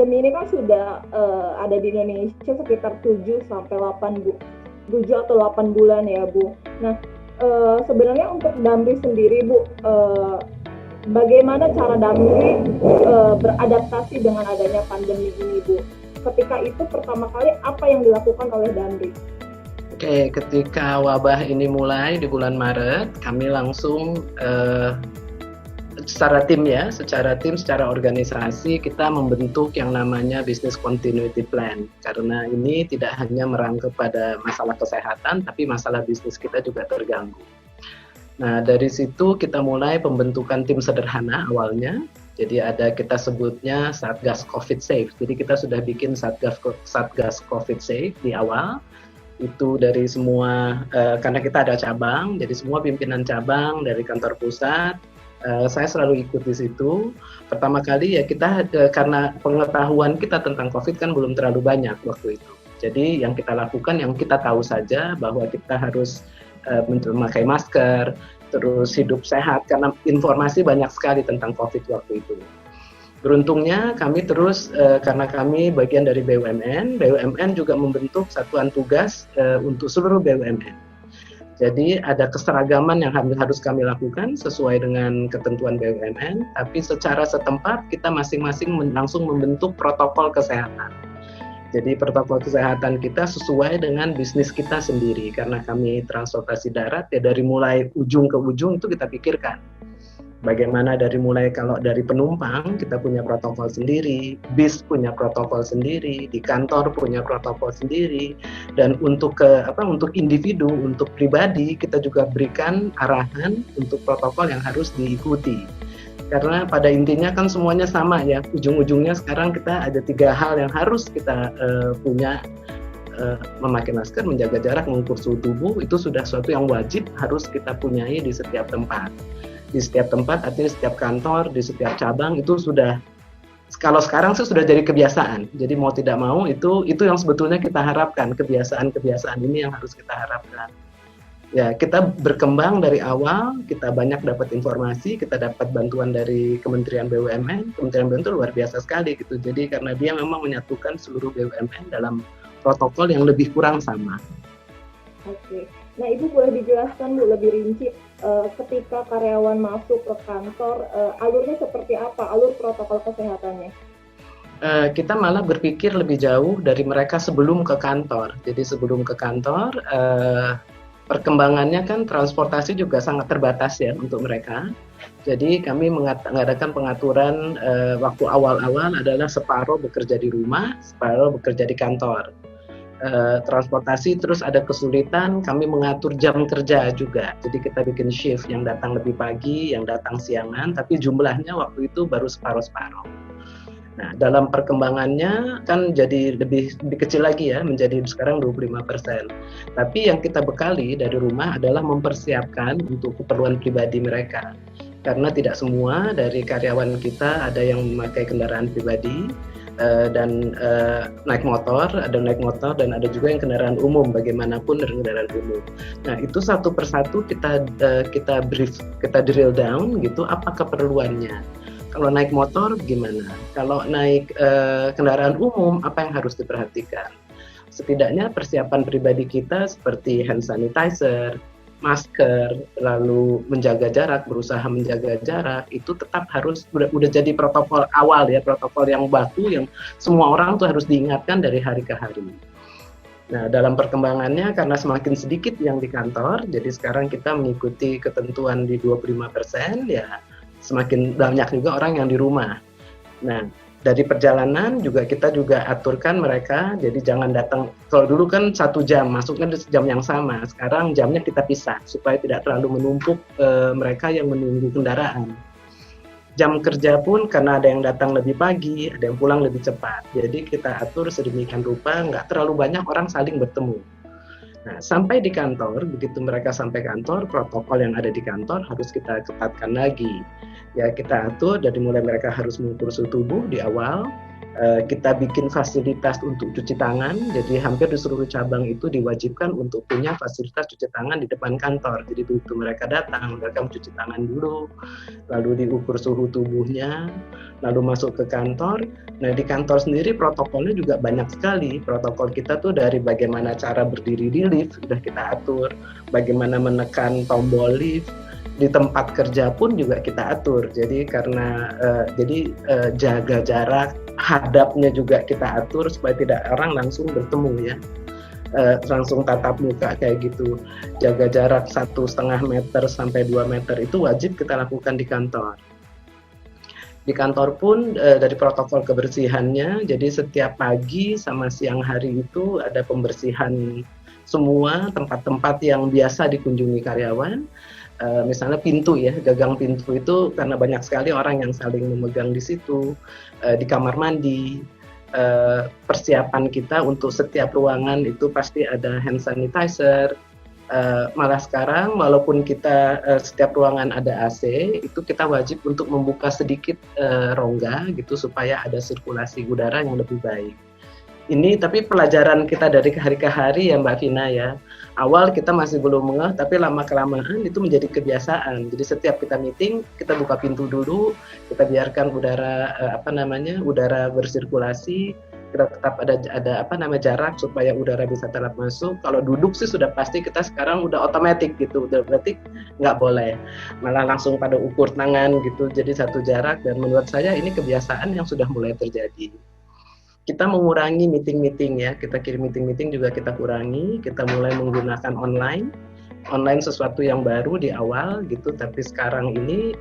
pandemi ini kan sudah ada di Indonesia sekitar 7 atau 8 bulan ya Bu. Nah, sebenarnya untuk Damri sendiri Bu, bagaimana cara Damri beradaptasi dengan adanya pandemi ini Bu? Ketika itu pertama kali apa yang dilakukan oleh Damri? Oke, ketika wabah ini mulai di bulan Maret, kami langsung secara organisasi kita membentuk yang namanya Business Continuity Plan, karena ini tidak hanya merangkap pada masalah kesehatan, tapi masalah bisnis kita juga terganggu. Nah, dari situ kita mulai pembentukan tim sederhana awalnya. Jadi kita sebutnya Satgas COVID Safe. Jadi kita sudah bikin Satgas COVID Safe di awal. Itu dari semua, karena kita ada cabang, jadi semua pimpinan cabang dari kantor pusat, saya selalu ikut di situ. Pertama kali ya kita, karena pengetahuan kita tentang COVID kan belum terlalu banyak waktu itu. Jadi yang kita lakukan, yang kita tahu saja bahwa kita harus memakai masker, terus hidup sehat, karena informasi banyak sekali tentang COVID waktu itu. Beruntungnya kami terus, karena kami bagian dari BUMN juga membentuk satuan tugas untuk seluruh BUMN. Jadi ada keseragaman yang harus kami lakukan sesuai dengan ketentuan BUMN, tapi secara setempat kita masing-masing langsung membentuk protokol kesehatan. Jadi protokol kesehatan kita sesuai dengan bisnis kita sendiri, karena kami transportasi darat ya, dari mulai ujung ke ujung itu kita pikirkan. Bagaimana kalau dari penumpang kita punya protokol sendiri, bis punya protokol sendiri, di kantor punya protokol sendiri, dan untuk individu, untuk pribadi kita juga berikan arahan untuk protokol yang harus diikuti. Karena pada intinya kan semuanya sama ya, ujung-ujungnya sekarang kita ada 3 hal yang harus kita punya, memakai masker, menjaga jarak, mengukur suhu tubuh, itu sudah suatu yang wajib harus kita punyai di setiap tempat. Di setiap tempat, artinya setiap kantor, di setiap cabang, itu sudah, kalau sekarang sih sudah jadi kebiasaan. Jadi mau tidak mau itu yang sebetulnya kita harapkan, kebiasaan ini yang harus kita harapkan. Ya, kita berkembang dari awal, kita banyak dapat informasi, kita dapat bantuan dari Kementerian BUMN. Kementerian BUMN itu luar biasa sekali gitu. Jadi karena dia memang menyatukan seluruh BUMN dalam protokol yang lebih kurang sama. Oke. Nah, Ibu boleh dijelaskan Bu lebih rinci ketika karyawan masuk ke kantor, alurnya seperti apa, alur protokol kesehatannya? Kita malah berpikir lebih jauh dari mereka sebelum ke kantor. Jadi sebelum ke kantor, perkembangannya kan transportasi juga sangat terbatas ya untuk mereka. Jadi kami mengadakan pengaturan waktu awal-awal adalah separuh bekerja di rumah, separuh bekerja di kantor. Transportasi terus ada kesulitan, kami mengatur jam kerja juga. Jadi kita bikin shift yang datang lebih pagi, yang datang siangan, tapi jumlahnya waktu itu baru separuh-separuh. Nah, dalam perkembangannya kan jadi lebih kecil lagi ya, menjadi sekarang 25%. Tapi yang kita bekali dari rumah adalah mempersiapkan untuk keperluan pribadi mereka. Karena tidak semua dari karyawan kita ada yang memakai kendaraan pribadi dan naik motor dan ada juga yang kendaraan umum, bagaimanapun dari kendaraan umum. Nah, itu satu persatu kita brief, kita drill down gitu, apa keperluannya. Kalau naik motor gimana? Kalau naik kendaraan umum, apa yang harus diperhatikan? Setidaknya persiapan pribadi kita seperti hand sanitizer, masker, lalu menjaga jarak, berusaha menjaga jarak, itu tetap harus udah jadi protokol awal ya, protokol yang baku yang semua orang tuh harus diingatkan dari hari ke hari. Nah, dalam perkembangannya karena semakin sedikit yang di kantor, jadi sekarang kita mengikuti ketentuan di 25%, ya semakin banyak juga orang yang di rumah. Nah, dari perjalanan kita juga aturkan mereka, jadi jangan datang, kalau dulu kan 1 jam, masuknya di jam yang sama, sekarang jamnya kita pisah, supaya tidak terlalu menumpuk mereka yang menunggu kendaraan. Jam kerja pun karena ada yang datang lebih pagi, ada yang pulang lebih cepat, jadi kita atur sedemikian rupa, nggak terlalu banyak orang saling bertemu. Nah, sampai di kantor, begitu mereka sampai kantor, protokol yang ada di kantor harus kita ketatkan lagi. Ya, kita atur dari mulai mereka harus mengukur suhu tubuh di awal, Kita bikin fasilitas untuk cuci tangan, jadi hampir di seluruh cabang itu diwajibkan untuk punya fasilitas cuci tangan di depan kantor. Jadi begitu mereka datang, mereka mencuci tangan dulu, lalu diukur suhu tubuhnya, lalu masuk ke kantor. Nah, di kantor sendiri protokolnya juga banyak sekali. Protokol kita tuh dari bagaimana cara berdiri di lift sudah kita atur, bagaimana menekan tombol lift, di tempat kerja pun juga kita atur. Jadi karena jaga jarak, hadapnya juga kita atur supaya tidak orang langsung bertemu ya, langsung tatap muka kayak gitu. Jaga jarak 1,5 meter sampai 2 meter itu wajib kita lakukan di kantor. Di kantor pun dari protokol kebersihannya, jadi setiap pagi sama siang hari itu ada pembersihan semua tempat-tempat yang biasa dikunjungi karyawan. Misalnya pintu ya, gagang pintu itu karena banyak sekali orang yang saling memegang di situ, di kamar mandi, persiapan kita untuk setiap ruangan itu pasti ada hand sanitizer. Malah sekarang walaupun kita setiap ruangan ada AC, itu kita wajib untuk membuka sedikit rongga gitu supaya ada sirkulasi udara yang lebih baik. Ini tapi pelajaran kita dari hari ke hari ya Mbak Vina ya. Awal kita masih belum ngeh, tapi lama-kelamaan itu menjadi kebiasaan. Jadi setiap kita meeting, kita buka pintu dulu, kita biarkan udara udara bersirkulasi. Kita tetap ada jarak supaya udara bisa tetap masuk. Kalau duduk sih sudah pasti kita sekarang udah otomatis gitu, udah berarti nggak boleh. Malah langsung pada ukur tangan gitu, jadi satu jarak. Dan menurut saya ini kebiasaan yang sudah mulai terjadi. Kita mengurangi meeting-meeting ya, kita kirim meeting-meeting juga kita kurangi, kita mulai menggunakan online sesuatu yang baru di awal gitu, tapi sekarang ini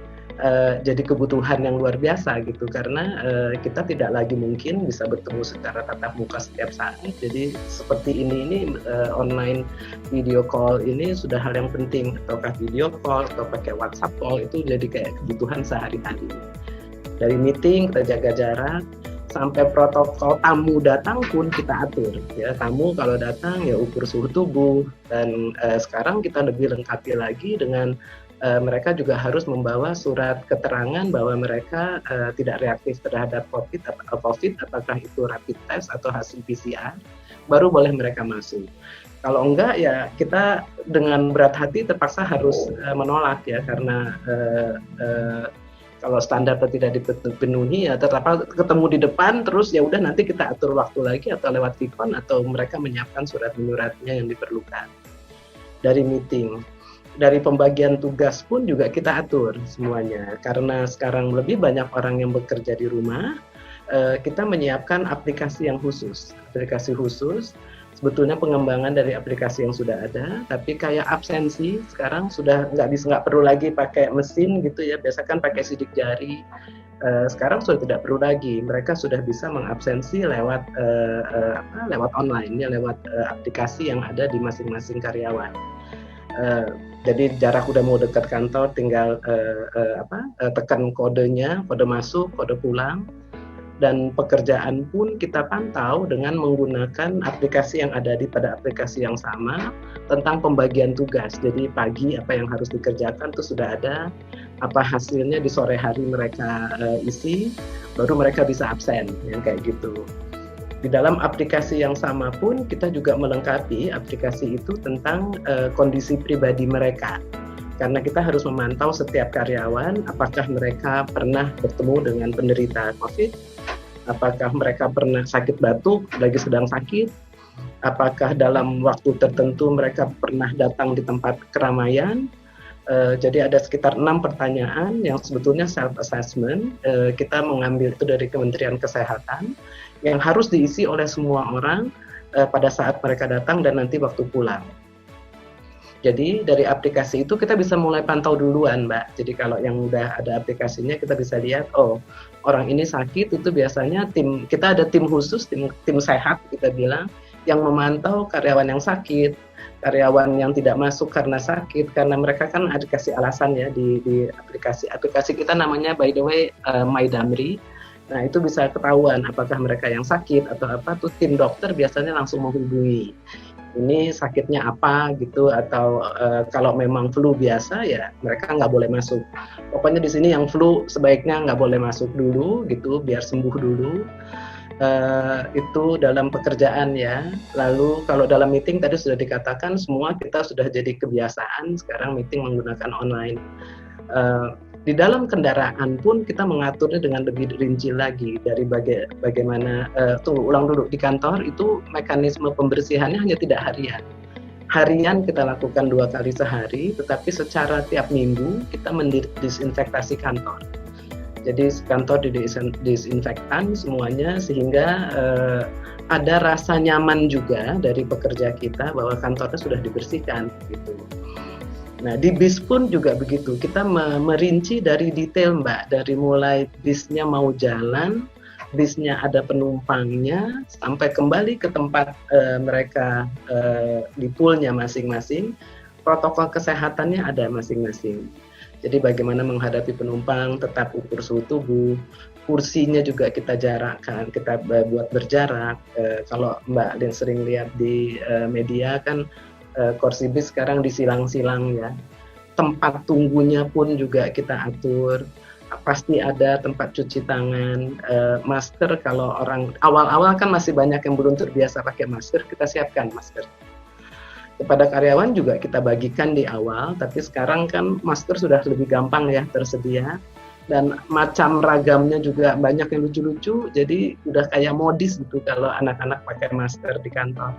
jadi kebutuhan yang luar biasa gitu, karena kita tidak lagi mungkin bisa bertemu secara tatap muka setiap saat, jadi seperti ini online video call ini sudah hal yang penting, ataukah video call atau pakai WhatsApp call itu jadi kayak kebutuhan sehari-hari. Dari meeting kita jaga jarak, sampai protokol tamu datang pun kita atur ya. Tamu kalau datang ya ukur suhu tubuh, dan sekarang kita lebih lengkapi lagi dengan mereka juga harus membawa surat keterangan bahwa mereka tidak reaktif terhadap COVID, apakah itu rapid test atau hasil PCR, baru boleh mereka masuk. Kalau enggak ya kita dengan berat hati terpaksa harus menolak ya, karena kalau standar tidak dipenuhi ya tetap ketemu di depan, terus ya udah nanti kita atur waktu lagi atau lewat Vicon atau mereka menyiapkan surat menyuratnya yang diperlukan. Dari meeting, dari pembagian tugas pun juga kita atur semuanya, karena sekarang lebih banyak orang yang bekerja di rumah. Kita menyiapkan aplikasi khusus. Sebetulnya pengembangan dari aplikasi yang sudah ada, tapi kayak absensi sekarang sudah nggak perlu lagi pakai mesin gitu ya, biasa kan pakai sidik jari. Sekarang sudah tidak perlu lagi, mereka sudah bisa mengabsensi lewat online ya, lewat aplikasi yang ada di masing-masing karyawan. Jadi jarak udah mau dekat kantor, tinggal tekan kodenya, kode masuk, kode pulang. Dan pekerjaan pun kita pantau dengan menggunakan aplikasi yang ada pada aplikasi yang sama tentang pembagian tugas. Jadi pagi apa yang harus dikerjakan itu sudah ada, apa hasilnya di sore hari mereka isi, baru mereka bisa absen, yang kayak gitu. Di dalam aplikasi yang sama pun kita juga melengkapi aplikasi itu tentang kondisi pribadi mereka. Karena kita harus memantau setiap karyawan, apakah mereka pernah bertemu dengan penderita COVID, apakah mereka pernah sakit batuk, lagi sedang sakit, apakah dalam waktu tertentu mereka pernah datang di tempat keramaian. Jadi ada sekitar 6 pertanyaan yang sebetulnya self-assessment, kita mengambil itu dari Kementerian Kesehatan, yang harus diisi oleh semua orang pada saat mereka datang dan nanti waktu pulang. Jadi dari aplikasi itu kita bisa mulai pantau duluan, Mbak. Jadi kalau yang udah ada aplikasinya kita bisa lihat, oh orang ini sakit, itu biasanya kita ada tim khusus, tim sehat kita bilang, yang memantau karyawan yang sakit, karyawan yang tidak masuk karena sakit, karena mereka kan ada kasih alasan ya di aplikasi kita namanya by the way My Damri. Nah itu bisa ketahuan apakah mereka yang sakit atau apa, tuh tim dokter biasanya langsung menghubungi. ini sakitnya apa gitu, atau kalau memang flu biasa ya mereka nggak boleh masuk. Pokoknya di sini yang flu sebaiknya nggak boleh masuk dulu gitu, biar sembuh dulu. Itu dalam pekerjaan ya. Lalu kalau dalam meeting tadi sudah dikatakan semua kita sudah jadi kebiasaan sekarang meeting menggunakan online. Di dalam kendaraan pun kita mengaturnya dengan lebih rinci lagi dari bagaimana ulang dulu, di kantor itu mekanisme pembersihannya hanya tidak harian. Harian kita lakukan 2 kali sehari, tetapi secara tiap minggu kita mendisinfektasi kantor. Jadi kantor didisinfektan semuanya sehingga ada rasa nyaman juga dari pekerja kita bahwa kantornya sudah dibersihkan gitu. Nah di bis pun juga begitu, kita merinci dari detail Mbak, dari mulai bisnya mau jalan, bisnya ada penumpangnya, sampai kembali ke tempat mereka di poolnya masing-masing, protokol kesehatannya ada masing-masing. Jadi bagaimana menghadapi penumpang, tetap ukur suhu tubuh, kursinya juga kita jarakkan, kita buat berjarak. Kalau Mbak yang sering lihat di media kan kursi bis sekarang disilang-silang ya. Tempat tunggunya pun juga kita atur. Pasti ada tempat cuci tangan, masker kalau orang awal-awal kan masih banyak yang belum terbiasa pakai masker, kita siapkan masker. Kepada karyawan juga kita bagikan di awal, tapi sekarang kan masker sudah lebih gampang ya tersedia, dan macam ragamnya juga banyak yang lucu-lucu, jadi udah kayak modis gitu kalau anak-anak pakai masker di kantor.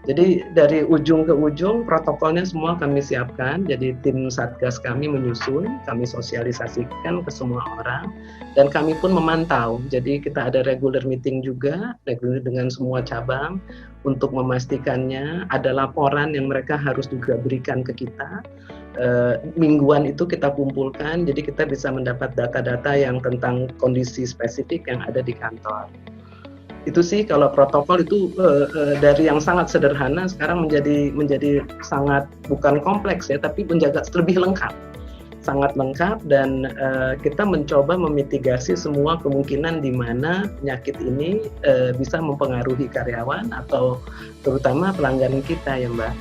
Jadi dari ujung ke ujung protokolnya semua kami siapkan, jadi tim Satgas kami menyusun, kami sosialisasikan ke semua orang, dan kami pun memantau. Jadi kita ada regular meeting juga, regular dengan semua cabang, untuk memastikannya, ada laporan yang mereka harus juga berikan ke kita. Mingguan itu kita kumpulkan, jadi kita bisa mendapat data-data yang tentang kondisi spesifik yang ada di kantor. Itu sih kalau protokol itu dari yang sangat sederhana sekarang menjadi sangat bukan kompleks ya, tapi menjaga lebih lengkap, sangat lengkap, dan kita mencoba memitigasi semua kemungkinan di mana penyakit ini bisa mempengaruhi karyawan atau terutama pelanggan kita ya Mbak.